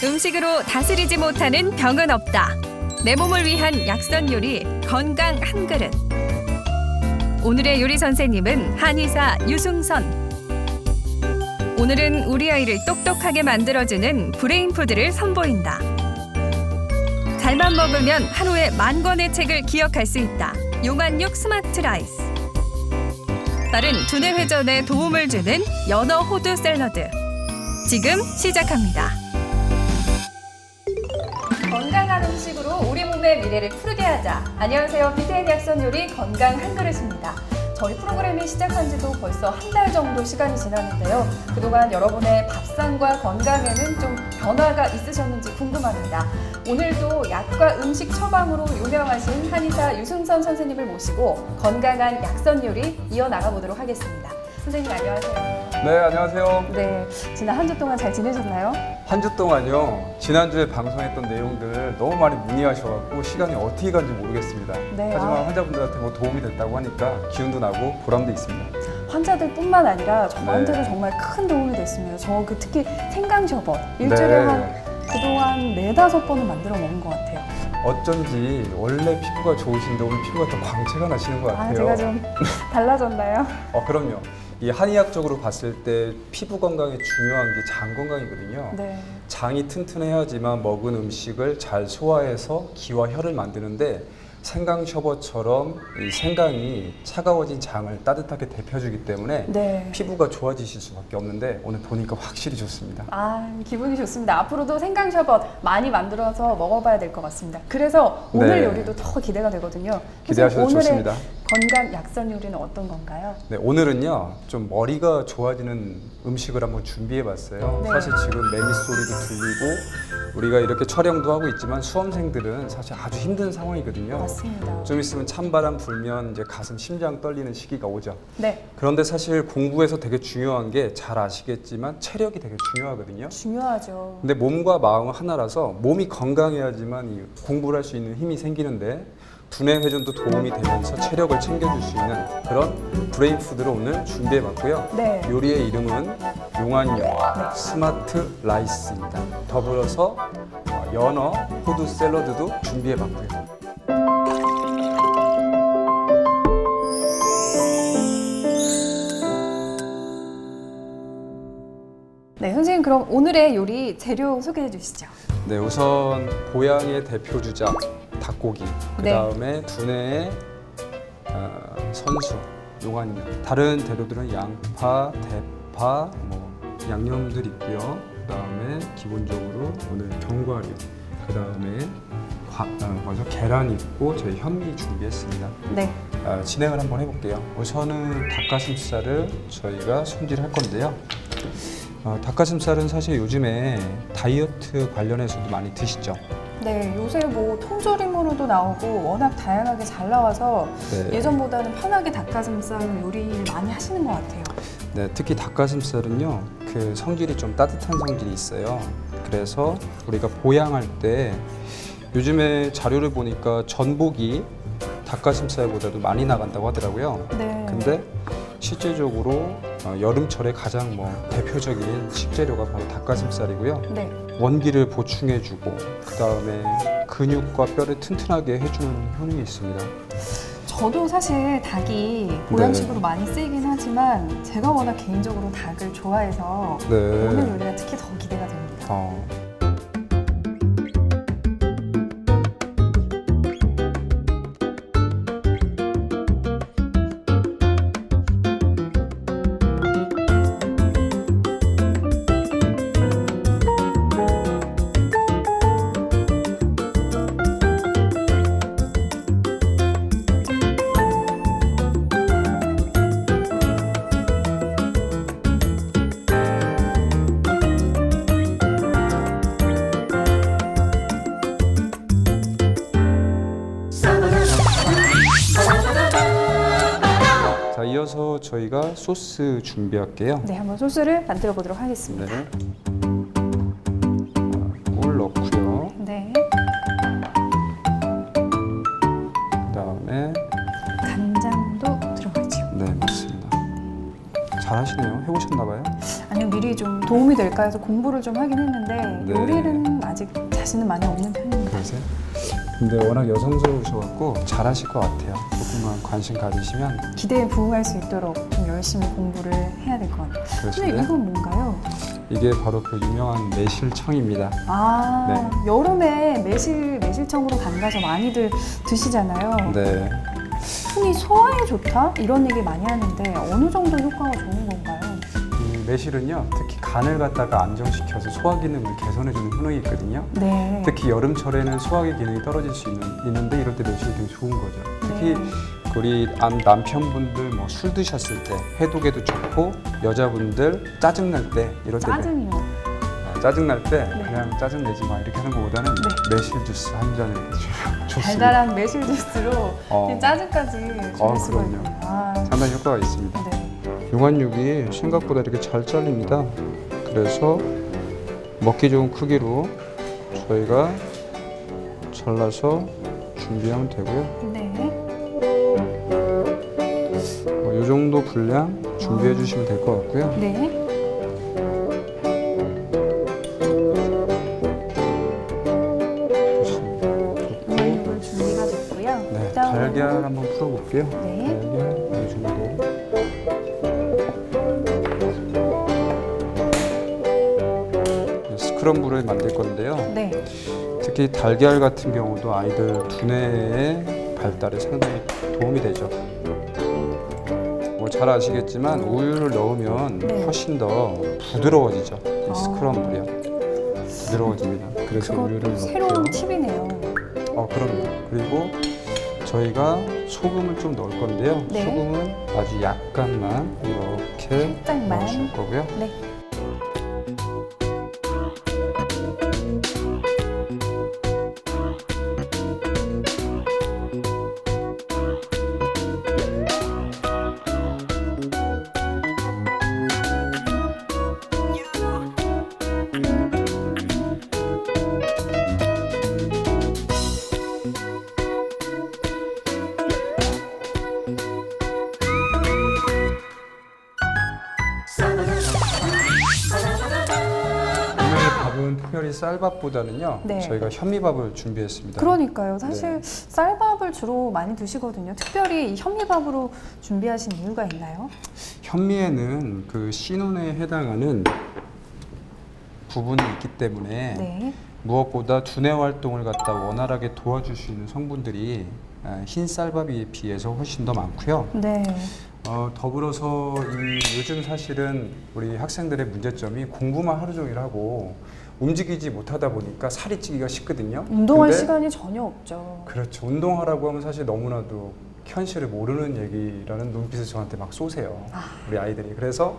음식으로 다스리지 못하는 병은 없다. 내 몸을 위한 약선 요리 건강 한 그릇. 오늘의 요리 선생님은 한의사 유승선. 오늘은 우리 아이를 똑똑하게 만들어주는 브레인푸드를 선보인다. 잘만 먹으면 하루에 10,000권의 책을 기억할 수 있다. 용안육 스마트 라이스. 빠른 두뇌 회전에 도움을 주는 연어 호두 샐러드. 지금 시작합니다. 건강한 음식으로 우리 몸의 미래를 푸르게 하자. 안녕하세요. BTN 약선 요리 건강 한 그릇입니다. 저희 프로그램이 시작한 지도 벌써 한 달 정도 시간이 지났는데요. 그동안 여러분의 밥상과 건강에는 좀 변화가 있으셨는지 궁금합니다. 오늘도 약과 음식 처방으로 유명하신 한의사 유승선 선생님을 모시고 건강한 약선 요리 이어나가 보도록 하겠습니다. 선생님 안녕하세요. 네, 안녕하세요. 네, 지난 한 주 동안 잘 지내셨나요? 한 주 동안요, 지난주에 방송했던 내용들 너무 많이 문의하셔서 시간이 어떻게 간지 모르겠습니다. 네, 하지만 환자분들한테 뭐 도움이 됐다고 하니까 기운도 나고 보람도 있습니다. 환자들뿐만 아니라 저한테도 네. 정말 큰 도움이 됐습니다. 저 특히 생강셔벗 일주일에 한 그동안 4-5번은 만들어 먹은 것 같아요. 어쩐지 원래 피부가 좋으신데 오늘 피부가 더 광채가 나시는 것 같아요. 제가 좀 달라졌나요? 그럼요. 이 한의학적으로 봤을 때 피부 건강에 중요한 게 장 건강이거든요. 네. 장이 튼튼해야지만 먹은 음식을 잘 소화해서 기와 혈을 만드는데 생강셔벗처럼 이 생강이 차가워진 장을 따뜻하게 데펴주기 때문에 네. 피부가 좋아지실 수밖에 없는데 오늘 보니까 확실히 좋습니다. 기분이 좋습니다. 앞으로도 생강셔벗 많이 만들어서 먹어봐야 될 것 같습니다. 그래서 오늘 네. 요리도 더 기대가 되거든요. 기대하셔도 오늘의 좋습니다. 건강 약선 요리는 어떤 건가요? 네, 오늘은요 좀 머리가 좋아지는 음식을 한번 준비해봤어요. 네. 사실 지금 매미 소리도 들리고 우리가 이렇게 촬영도 하고 있지만 수험생들은 사실 아주 힘든 상황이거든요. 맞습니다. 좀 있으면 찬바람 불면 이제 가슴, 심장 떨리는 시기가 오죠. 네. 그런데 사실 공부에서 되게 중요한 게 잘 아시겠지만 체력이 되게 중요하거든요. 중요하죠. 근데 몸과 마음은 하나라서 몸이 건강해야지만 이 공부를 할 수 있는 힘이 생기는데 두뇌 회전도 도움이 되면서 체력을 챙겨줄 수 있는 그런 브레인 푸드를 오늘 준비해봤고요. 네. 요리의 이름은 용안육 스마트 라이스입니다. 더불어서 연어 호두 샐러드도 준비해봤고요. 네, 선생님 그럼 오늘의 요리 재료 소개해 주시죠. 네, 우선 보양의 대표 주자 닭고기, 그 네. 다음에 두뇌의 선수, 용안육. 다른 재료들은 양파, 대파, 양념들 있고요. 그 다음에 기본적으로 오늘 견과류, 그 다음에 계란 있고 저희 현미 준비했습니다. 네. 진행을 한번 해볼게요. 우선은 닭가슴살을 저희가 손질할 건데요. 닭가슴살은 사실 요즘에 다이어트 관련해서도 많이 드시죠? 네, 요새 통조림으로도 나오고 워낙 다양하게 잘 나와서 네. 예전보다는 편하게 닭가슴살 요리를 많이 하시는 것 같아요. 네, 특히 닭가슴살은요, 그 성질이 좀 따뜻한 성질이 있어요. 그래서 우리가 보양할 때 요즘에 자료를 보니까 전복이 닭가슴살보다도 많이 나간다고 하더라고요. 네. 근데 실제적으로 여름철에 가장 대표적인 식재료가 바로 닭가슴살이고요. 네. 원기를 보충해주고 그 다음에 근육과 뼈를 튼튼하게 해주는 효능이 있습니다. 저도 사실 닭이 보양식으로 많이 쓰이긴 하지만 제가 워낙 개인적으로 닭을 좋아해서 네. 오늘 요리가 특히 더 기대가 됩니다. 자, 이어서 저희가 소스 준비할게요. 네, 한번 소스를 만들어 보도록 하겠습니다. 네. 꿀 넣고요. 네. 그다음에 간장도 들어가죠. 네, 맞습니다. 잘하시네요. 해보셨나 봐요. 아니요, 미리 좀 도움이 될까 해서 공부를 좀 하긴 했는데 네. 요리는 아직 자신은 많이 없는 편입니다. 그러세요? 근데 워낙 여성스러우셔갖고 잘하실 것 같아요. 조금만 관심 가지시면. 기대에 부응할 수 있도록 좀 열심히 공부를 해야 될 것 같아요. 근데 그러시네요. 이건 뭔가요? 이게 바로 그 유명한 매실청입니다. 아, 네. 여름에 매실청으로 담가서 많이들 드시잖아요. 네. 흔히 소화에 좋다? 이런 얘기 많이 하는데 어느 정도 효과가 좋은 건가요? 이 매실은요, 특히 간을 갖다가 안정시켜서 소화 기능을 개선해주는 효능이 있거든요. 네. 특히 여름철에는 소화기 기능이 떨어질 수 있는데 이럴 때 매실이 되게 좋은 거죠. 특히 네. 우리 남편분들 뭐 술 드셨을 때 해독에도 좋고, 여자분들 짜증 날 때 이럴 때 짜증이요. 짜증 날 때 네. 그냥 짜증 내지 마 이렇게 하는 것보다는 매실 주스 한 잔을 해주면 좋습니다. 달달한 매실 주스로 그냥 짜증까지 줄일 수가 그럼요. 있군요. 아, 상당히 효과가 있습니다. 네. 용환육이 생각보다 이렇게 잘 잘립니다. 그래서 먹기 좋은 크기로 저희가 잘라서 준비하면 되고요. 네. 이 정도 분량 준비해 주시면 될 것 같고요. 네. 좋습니다. 우만육을 준비가 됐고요. 네, 그다음에- 달걀 한번 풀어볼게요. 네. 달걀 이 정도. 스크럼블을 만들 건데요. 네. 특히 달걀 같은 경우도 아이들 두뇌의 발달에 상당히 도움이 되죠. 뭐 잘 아시겠지만 우유를 넣으면 네. 훨씬 더 부드러워지죠. 이 아. 스크럼블이요. 부드러워집니다. 그래서 우유를 그것도 새로운 넣고요. 팁이네요. 그럼요. 그리고 저희가 소금을 좀 넣을 건데요. 네. 소금은 아주 약간만 이렇게 살짝만. 넣으실 거고요. 네. 오늘의 밥은 특별히 쌀밥보다는요. 네. 저희가 현미밥을 준비했습니다. 그러니까요. 사실 네. 쌀밥을 주로 많이 드시거든요. 특별히 이 현미밥으로 준비하신 이유가 있나요? 현미에는 그 씨눈에 해당하는 부분이 있기 때문에 네. 무엇보다 두뇌 활동을 갖다 원활하게 도와줄 수 있는 성분들이 흰 쌀밥에 비해서 훨씬 더 많고요. 네. 더불어서 요즘 사실은 우리 학생들의 문제점이 공부만 하루 종일 하고 움직이지 못하다 보니까 살이 찌기가 쉽거든요. 운동할 근데 시간이 전혀 없죠. 그렇죠. 운동하라고 하면 사실 너무나도 현실을 모르는 얘기라는 눈빛을 저한테 막 쏘세요. 우리 아이들이. 그래서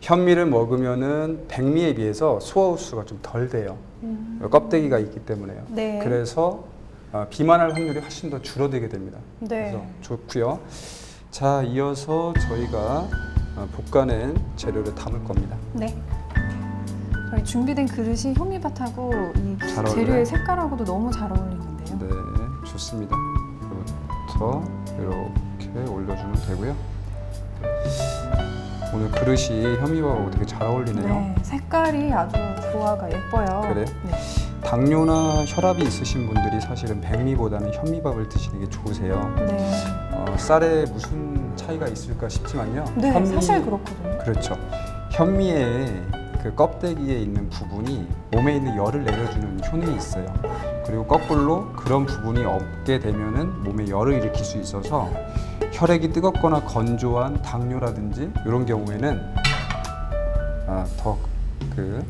현미를 먹으면은 백미에 비해서 소화 흡수가 좀 덜 돼요. 껍데기가 있기 때문에요. 네. 그래서 비만할 확률이 훨씬 더 줄어들게 됩니다. 네. 그래서 좋고요. 자, 이어서 저희가 볶아낸 재료를 담을 겁니다. 네. 저희 준비된 그릇이 현미밥하고 이 잘 어울려요? 재료의 색깔하고도 너무 잘 어울리는데요. 네, 좋습니다. 이거부터 이렇게 올려주면 되고요. 오늘 그릇이 현미밥하고 되게 잘 어울리네요. 네, 색깔이 아주 조화가 예뻐요. 그래요? 네. 당뇨나 혈압이 있으신 분들이 사실은 백미보다는 현미밥을 드시는 게 좋으세요. 네. 쌀에 무슨 차이가 있을까 싶지만요. 네, 사실 그렇거든요. 그렇죠. 현미의 그 껍데기에 있는 부분이 몸에 있는 열을 내려주는 효능이 있어요. 그리고 거꾸로 그런 부분이 없게 되면은 몸에 열을 일으킬 수 있어서 혈액이 뜨겁거나 건조한 당뇨라든지 이런 경우에는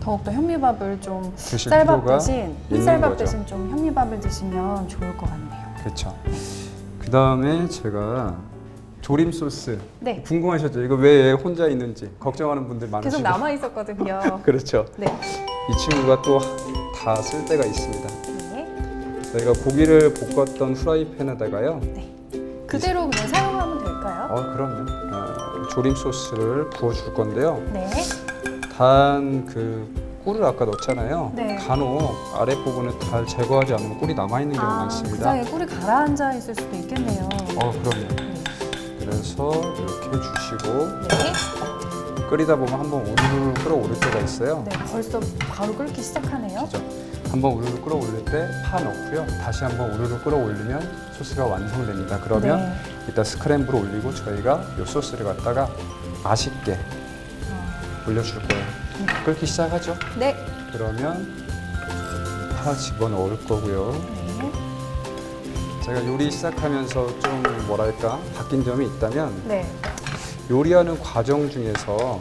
더욱더 현미밥을 좀 드실 쌀밥 필요가 대신 있는 흰쌀밥 거죠. 대신 좀 현미밥을 드시면 좋을 것 같네요. 그렇죠. 그 다음에 제가 조림 소스. 네. 궁금하셨죠? 이거 왜 혼자 있는지 걱정하는 분들 많으시죠? 계속 남아 있었거든요. 그렇죠. 네. 이 친구가 또 다 쓸 때가 있습니다. 네. 저희가 고기를 볶았던 후라이팬에다가요. 네. 그대로 그냥 사용하면 될까요? 그럼요. 조림 소스를 부어줄 건데요. 네. 단 그 꿀을 아까 넣었잖아요. 네. 간혹 아래 부분을 잘 제거하지 않으면 꿀이 남아 있는 경우가 그 많습니다. 사이에 꿀이 가라앉아 있을 수도 있겠네요. 그럼요. 네. 그래서 이렇게 주시고 네. 끓이다 보면 한번 우르르 끓어오를 때가 있어요. 네, 벌써 바로 끓기 시작하네요. 그죠? 한번 우르르 끓어올릴 때 파 넣고요. 다시 한번 우르르 끓어올리면 소스가 완성됩니다. 그러면 네. 이따 스크램블 올리고 저희가 이 소스를 갖다가 맛있게 올려줄 거예요. 끓기 시작하죠? 네. 그러면 파 집어넣을 거고요. 네. 제가 요리 시작하면서 좀 뭐랄까 바뀐 점이 있다면 네. 요리하는 과정 중에서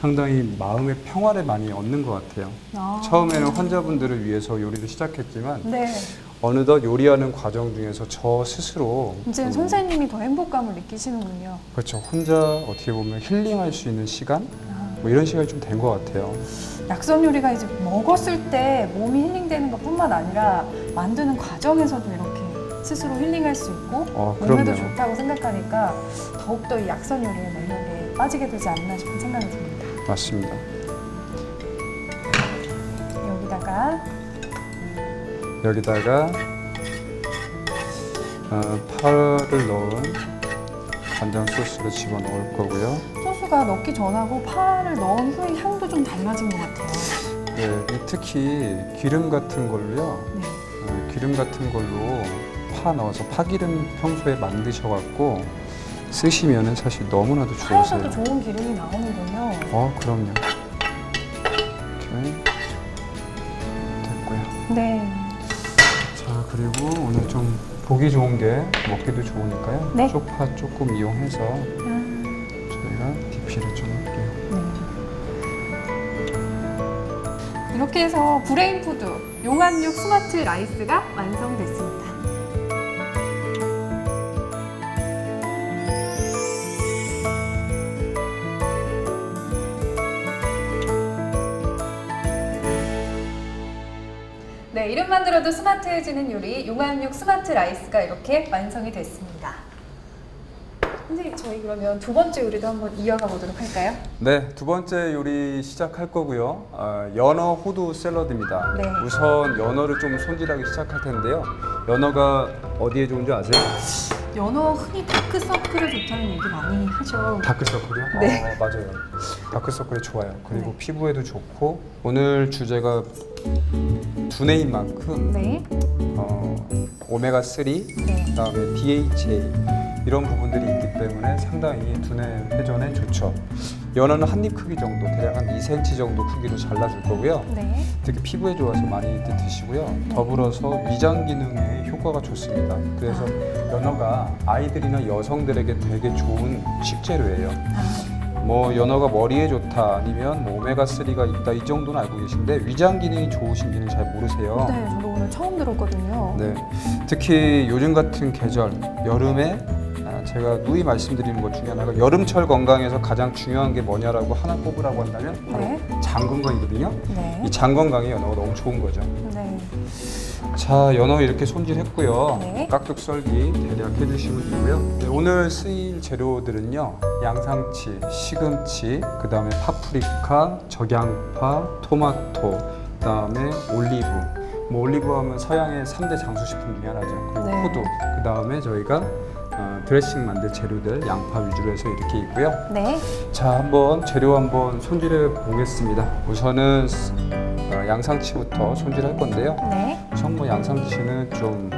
상당히 마음의 평화를 많이 얻는 것 같아요. 아. 처음에는 환자분들을 위해서 요리를 시작했지만 네. 어느덧 요리하는 과정 중에서 저 스스로 이제는 선생님이 더 행복감을 느끼시는군요. 그렇죠. 혼자 어떻게 보면 힐링할 수 있는 시간? 뭐 이런 시간이 좀 된 것 같아요. 약선 요리가 이제 먹었을 때 몸이 힐링되는 것뿐만 아니라 만드는 과정에서도 이렇게 스스로 힐링할 수 있고 몸에도 그럼요. 좋다고 생각하니까 더욱더 이 약선 요리의 매력에 빠지게 되지 않나 싶은 생각이 듭니다. 맞습니다. 여기다가 파를 넣은 간장 소스를 집어넣을 거고요. 소스가 넣기 전하고 파를 넣은 후에 향도 좀 달라진 것 같아요. 네, 특히 기름 같은 걸로요. 네. 기름 같은 걸로 파 넣어서 파기름 평소에 만드셔갖고 쓰시면은 사실 너무나도 좋으세요. 파에서도 좋은 기름이 나오는군요. 그럼요. 이렇게 됐고요. 네. 자, 그리고 오늘 좀 보기 좋은 게 먹기도 좋으니까요. 네. 쪽파 조금 이용해서 저희가 DP를 좀 할게요. 네. 이렇게 해서 브레인푸드 용안육 스마트 라이스가 완성됐습니다. 네, 이름만 들어도 스마트해지는 요리 용안육 스마트 라이스가 이렇게 완성이 됐습니다. 선생님, 저희 그러면 두 번째 요리도 한번 이어가 보도록 할까요? 네, 두 번째 요리 시작할 거고요. 연어 호두 샐러드입니다. 네. 우선 연어를 좀 손질하기 시작할 텐데요. 연어가 어디에 좋은 줄 아세요? 연어 흔히 다크서클에 좋다는 얘기 많이 하죠. 다크서클이요? 네. 맞아요. 다크서클이 좋아요. 그리고 네. 피부에도 좋고 오늘 주제가 두뇌인 만큼 네. 오메가3, 네. 그다음에 DHA 이런 부분들이 있기 때문에 상당히 두뇌 회전에 좋죠. 연어는 한입 크기 정도, 대략 한 2cm 정도 크기로 잘라줄 거고요. 네. 특히 피부에 좋아서 많이 드시고요. 더불어서 위장 기능에 효과가 좋습니다. 그래서 연어가 아이들이나 여성들에게 되게 좋은 식재료예요. 뭐 연어가 머리에 좋다 아니면 뭐 오메가3가 있다 이 정도는 알고 계신데 위장 기능이 좋으신지는 잘 모르세요. 네, 저도 오늘 처음 들었거든요. 네, 특히 요즘 같은 계절 여름에 제가 누이 말씀드리는 것 중에 하나가 여름철 건강에서 가장 중요한 게 뭐냐라고 하나 꼽으라고 한다면 바로 네. 장 건강이거든요. 네. 이 장 건강에 연어가 너무 좋은 거죠. 네. 자, 연어 이렇게 손질했고요. 네. 깍둑 썰기 대략 해주시면 되고요. 네, 오늘 쓰일 재료들은요. 양상치, 시금치, 그 다음에 파프리카, 적양파, 토마토, 그 다음에 올리브. 뭐 올리브 하면 서양의 3대 장수식품 중에 하나죠. 그리고 네. 호두. 그 다음에 저희가 드레싱 만들 재료들 양파 위주로 해서 이렇게 있고요. 네. 자, 한번 재료 한번 손질해 보겠습니다. 우선은 양상치부터 손질할 건데요. 네. 우선 뭐 양상치는 좀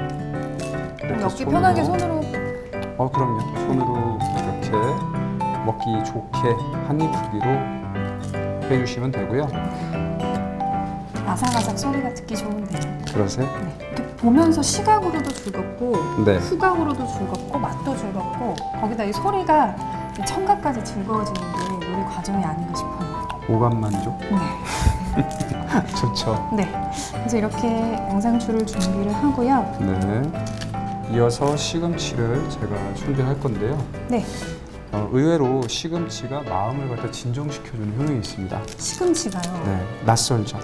이렇게 먹기 편하게 손으로- 손으로. 그럼요. 손으로 이렇게 먹기 좋게 한입 크기로 해주시면 되고요. 아삭아삭 소리가 듣기 좋은데요. 그러세요? 네. 이렇게 보면서 시각으로도 즐겁고 네. 후각으로도 즐겁고 맛도 즐겁고 거기다 이 소리가 이 청각까지 즐거워지는 게 요리 과정이 아닌가 싶어요. 오감 만족. 네. 좋죠. 네. 그래서 이렇게 양상추를 준비를 하고요. 네. 이어서 시금치를 제가 손질할 건데요. 네. 의외로 시금치가 마음을 갖다 진정시켜주는 효능이 있습니다. 시금치가요. 네. 낯설죠.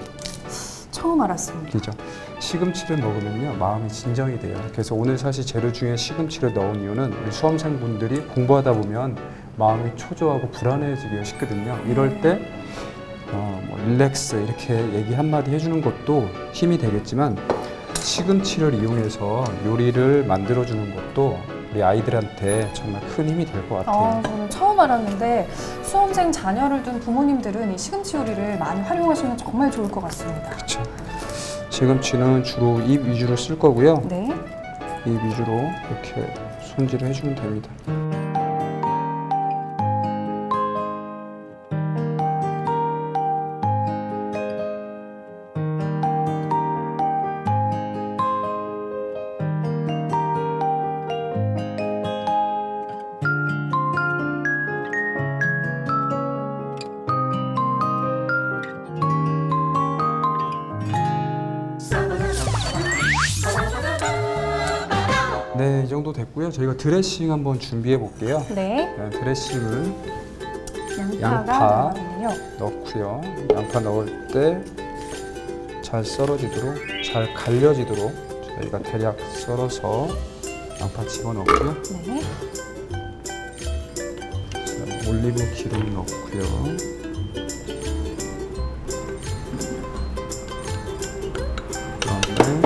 처음 알았습니다. 그죠? 시금치를 먹으면요 마음이 진정이 돼요. 그래서 오늘 사실 재료 중에 시금치를 넣은 이유는 우리 수험생분들이 공부하다 보면 마음이 초조하고 불안해지기가 쉽거든요. 이럴 때 뭐 릴렉스 이렇게 얘기 한마디 해주는 것도 힘이 되겠지만 시금치를 이용해서 요리를 만들어주는 것도 우리 아이들한테 정말 큰 힘이 될 것 같아요. 저는 처음 알았는데 수험생 자녀를 둔 부모님들은 이 시금치 요리를 많이 활용하시면 정말 좋을 것 같습니다. 그렇죠. 시금치는 주로 잎 위주로 쓸 거고요. 네. 잎 위주로 이렇게 손질을 해주면 됩니다. 네, 이 정도 됐고요. 저희가 드레싱 한번 준비해 볼게요. 네. 드레싱은 양파가 양파. 들어가면요. 넣고요. 양파 넣을 때 잘 썰어지도록, 잘 갈려지도록 저희가 대략 썰어서 양파 집어넣고요. 네. 자, 올리브 기름 넣고요. 그다음에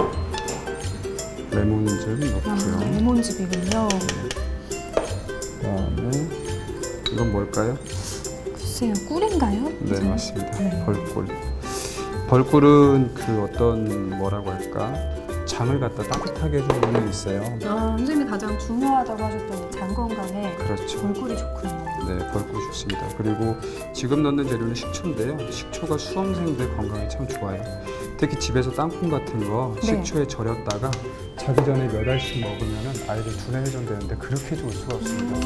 레몬즙 넣고요. 레몬즙이군요. 그다음에 이건 뭘까요? 글쎄요, 꿀인가요? 네, 맞습니다. 네. 벌꿀. 벌꿀은 그 어떤 뭐라고 할까? 장을 갖다 따뜻하게 해주는 기능이 있어요. 선생님이 가장 중요하다고 하셨던 장 건강에 그렇죠. 벌꿀이 좋군요. 네, 벌꿀 좋습니다. 그리고 지금 넣는 재료는 식초인데요. 식초가 수험생들 건강에 참 좋아요. 특히 집에서 땅콩 같은 거 네. 식초에 절였다가 자기 전에 몇 알씩 먹으면 아이들 두뇌 회전되는데 그렇게 좋을 수가 없습니다.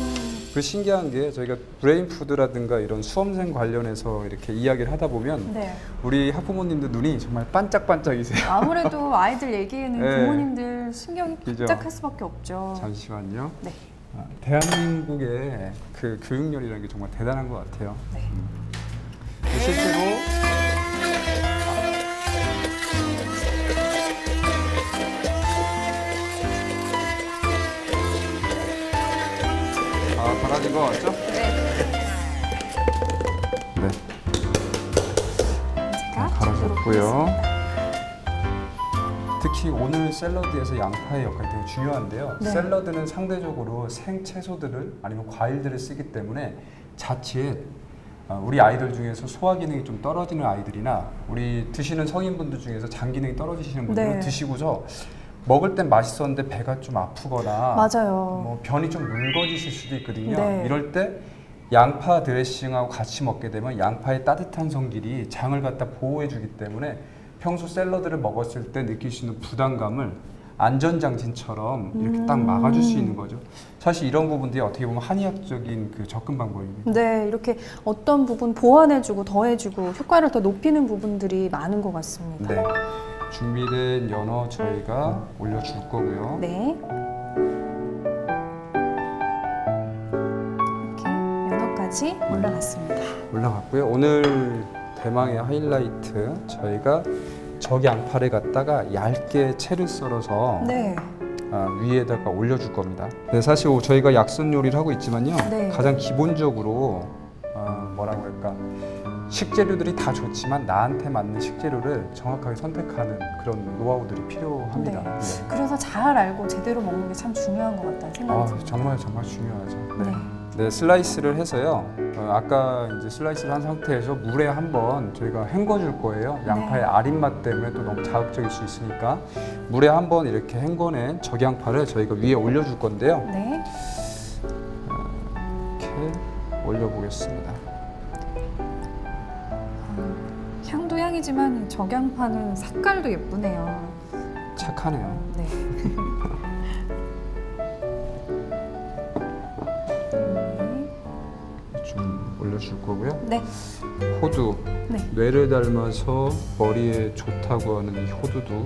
그 신기한 게 저희가 브레인푸드라든가 이런 수험생 관련해서 이렇게 이야기를 하다 보면 네. 우리 학부모님들 눈이 정말 반짝반짝이세요. 아무래도 아이들 얘기에는 네. 부모님들 신경이 그죠? 바짝할 수밖에 없죠. 잠시만요. 네. 대한민국의 그 교육열이라는 게 정말 대단한 것 같아요. 네. 실제로 달아진 것 같죠? 네. 제가 갈아줬고요. 특히 오늘 샐러드에서 양파의 역할이 되게 중요한데요. 네. 샐러드는 상대적으로 생채소들을 아니면 과일들을 쓰기 때문에 자칫 우리 아이들 중에서 소화 기능이 좀 떨어지는 아이들이나 우리 드시는 성인분들 중에서 장 기능이 떨어지시는 분들은 네. 드시고서 먹을 땐 맛있었는데 배가 좀 아프거나 맞아요. 뭐 변이 좀 묽어지실 수도 있거든요. 네. 이럴 때 양파 드레싱하고 같이 먹게 되면 양파의 따뜻한 성질이 장을 갖다 보호해주기 때문에 평소 샐러드를 먹었을 때 느낄 수 있는 부담감을 안전장치처럼 이렇게 딱 막아줄 수 있는 거죠. 사실 이런 부분들이 어떻게 보면 한의학적인 그 접근 방법입니다. 네, 이렇게 어떤 부분 보완해주고 더해주고 효과를 더 높이는 부분들이 많은 것 같습니다. 네, 준비된 연어 저희가 올려줄 거고요. 네. 이렇게 연어까지 올라갔습니다. 올라갔고요. 오늘 대망의 하이라이트 저희가 저기 양파를 갖다가 얇게 채를 썰어서 네. 위에다가 올려줄 겁니다. 네, 사실 저희가 약선 요리를 하고 있지만요. 네. 가장 기본적으로 뭐라고 할까 식재료들이 다 좋지만 나한테 맞는 식재료를 정확하게 선택하는 그런 노하우들이 필요합니다. 네. 네. 그래서 잘 알고 제대로 먹는 게 참 중요한 것 같다는 생각이 듭니다. 정말 중요하죠. 네. 네. 네, 슬라이스를 해서요. 아까 이제 슬라이스를 한 상태에서 물에 한번 저희가 헹궈줄 거예요. 양파의 아린 맛 때문에 또 너무 자극적일 수 있으니까 물에 한번 이렇게 헹궈낸 적양파를 저희가 위에 올려줄 건데요. 네. 이렇게 올려보겠습니다. 향도 향이지만 적양파는 색깔도 예쁘네요. 착하네요. 네. 좀 올려줄 거고요. 네. 호두, 네. 뇌를 닮아서 머리에 좋다고 하는 이 호두도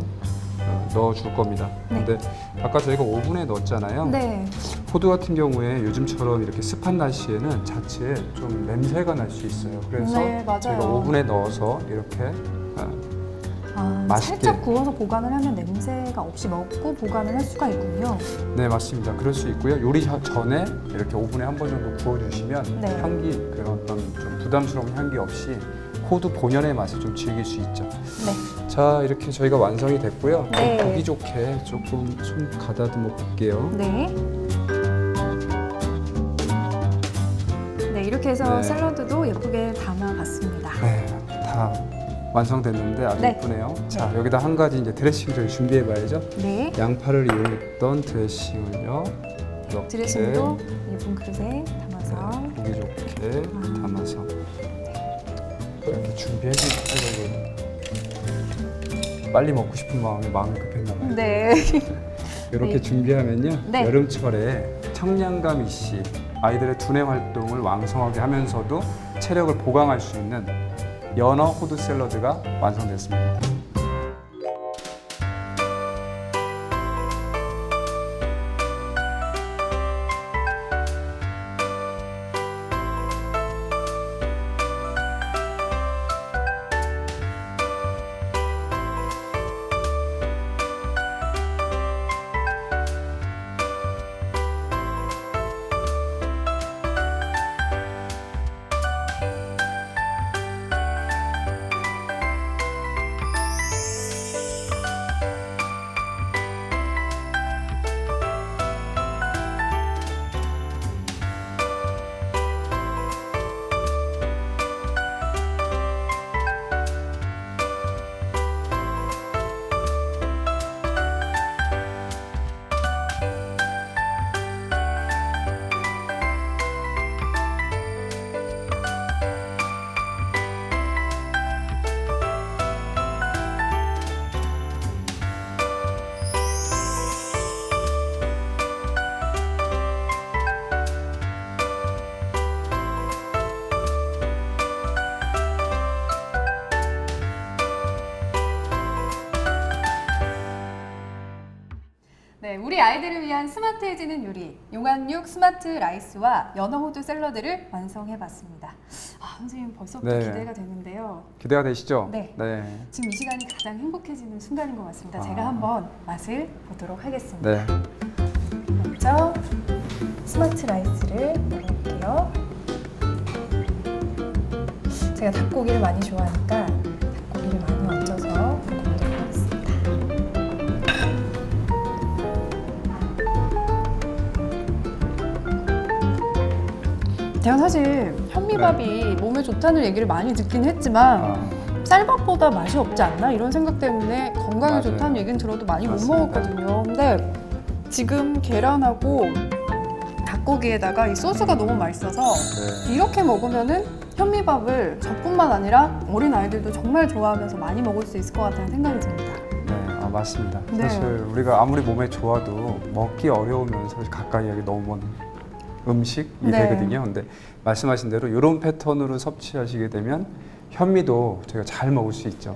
넣어줄 겁니다. 네. 근데 아까 저희가 오븐에 넣었잖아요. 네. 호두 같은 경우에 요즘처럼 이렇게 습한 날씨에는 자칫 좀 냄새가 날 수 있어요. 그래서 네, 맞아요. 저희가 오븐에 넣어서 이렇게 맛있게. 살짝 구워서 보관을 하면 냄새가 없이 먹고 보관을 할 수가 있군요. 네, 맞습니다. 그럴 수 있고요. 요리 전에 이렇게 오븐에 한 번 정도 구워주시면 네. 향기, 그런 어떤 좀 부담스러운 향기 없이 호두 본연의 맛을 좀 즐길 수 있죠. 네. 자, 이렇게 저희가 완성이 됐고요. 네. 보기 좋게 조금 손 가다듬어 볼게요. 네. 이렇게 해서 네. 샐러드도 예쁘게 담아봤습니다. 네, 다 완성됐는데 아주 네. 예쁘네요. 자, 여기다 한 가지 이제 드레싱을 저희 준비해봐야죠. 네. 양파를 이용했던 드레싱을요. 이렇게 드레싱도 예쁜 그릇에 담아서 보기 좋게 담아서 이렇게 준비해주세요. 빨리 먹고 싶은 마음이 급했나 봐요. 네. 이렇게 네. 준비하면요. 네. 여름철에 청량감 이씨 아이들의 두뇌 활동을 왕성하게 하면서도 체력을 보강할 수 있는 연어 호두 샐러드가 완성됐습니다. 네, 우리 아이들을 위한 스마트해지는 요리 용안육 스마트 라이스와 연어 호두 샐러드를 완성해봤습니다. 선생님 벌써부터 네. 기대가 되는데요. 기대가 되시죠? 네. 네. 지금 이 시간이 가장 행복해지는 순간인 것 같습니다. 제가 아. 한번 맛을 보도록 하겠습니다. 네. 먼저 스마트 라이스를 넣어볼게요. 제가 닭고기를 많이 좋아하니까 닭고기를 많이 얹어서 볶아보도록 하겠습니다. 제가 사실 현미밥이 몸에 좋다는 얘기를 많이 듣긴 했지만 아, 쌀밥보다 맛이 없지 않나 이런 생각 때문에 건강에 맞아요. 좋다는 얘기는 들어도 많이 맞습니다. 못 먹었거든요. 근데 지금 계란하고 닭고기에다가 이 소스가 너무 맛있어서 네. 이렇게 먹으면은 현미밥을 저뿐만 아니라 어린 아이들도 정말 좋아하면서 많이 먹을 수 있을 것 같다는 생각이 듭니다. 네, 맞습니다. 네. 사실 우리가 아무리 몸에 좋아도 먹기 어려우면서 가까이 하기 너무 먼 음식이 네. 되거든요. 근데 말씀하신 대로 이런 패턴으로 섭취하시게 되면 현미도 저희가 잘 먹을 수 있죠.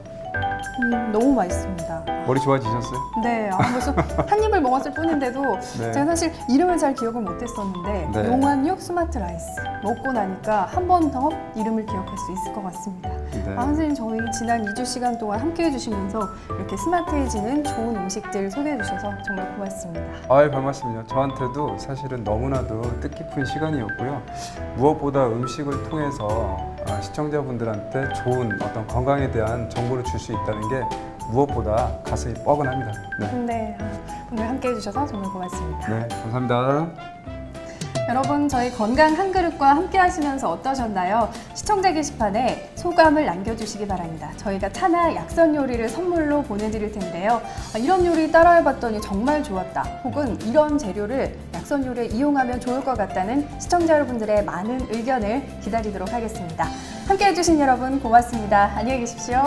너무 맛있습니다. 머리 좋아지셨어요? 네, 벌써 한 입을 먹었을 뿐인데도 네. 제가 사실 이름을 잘 기억을 못했었는데 네. 용안육 스마트 라이스 먹고 나니까 한 번 더 이름을 기억할 수 있을 것 같습니다. 네. 선생님 저희 지난 2주 시간 동안 함께 해주시면서 이렇게 스마트해지는 좋은 음식들 소개해 주셔서 정말 고맙습니다. 아유, 별 말씀이요. 저한테도 사실은 너무나도 뜻깊은 시간이었고요. 무엇보다 음식을 통해서 시청자분들한테 좋은 어떤 건강에 대한 정보를 줄 수 있다는 게 무엇보다 가슴이 뻐근합니다. 네, 네, 오늘 함께 해주셔서 정말 고맙습니다. 네, 감사합니다. 여러분 저희 건강 한 그릇과 함께 하시면서 어떠셨나요? 시청자 게시판에 소감을 남겨주시기 바랍니다. 저희가 차나 약선 요리를 선물로 보내드릴 텐데요. 이런 요리 따라해봤더니 정말 좋았다. 혹은 이런 재료를 약선 요리에 이용하면 좋을 것 같다는 시청자 여러분들의 많은 의견을 기다리도록 하겠습니다. 함께 해주신 여러분 고맙습니다. 안녕히 계십시오.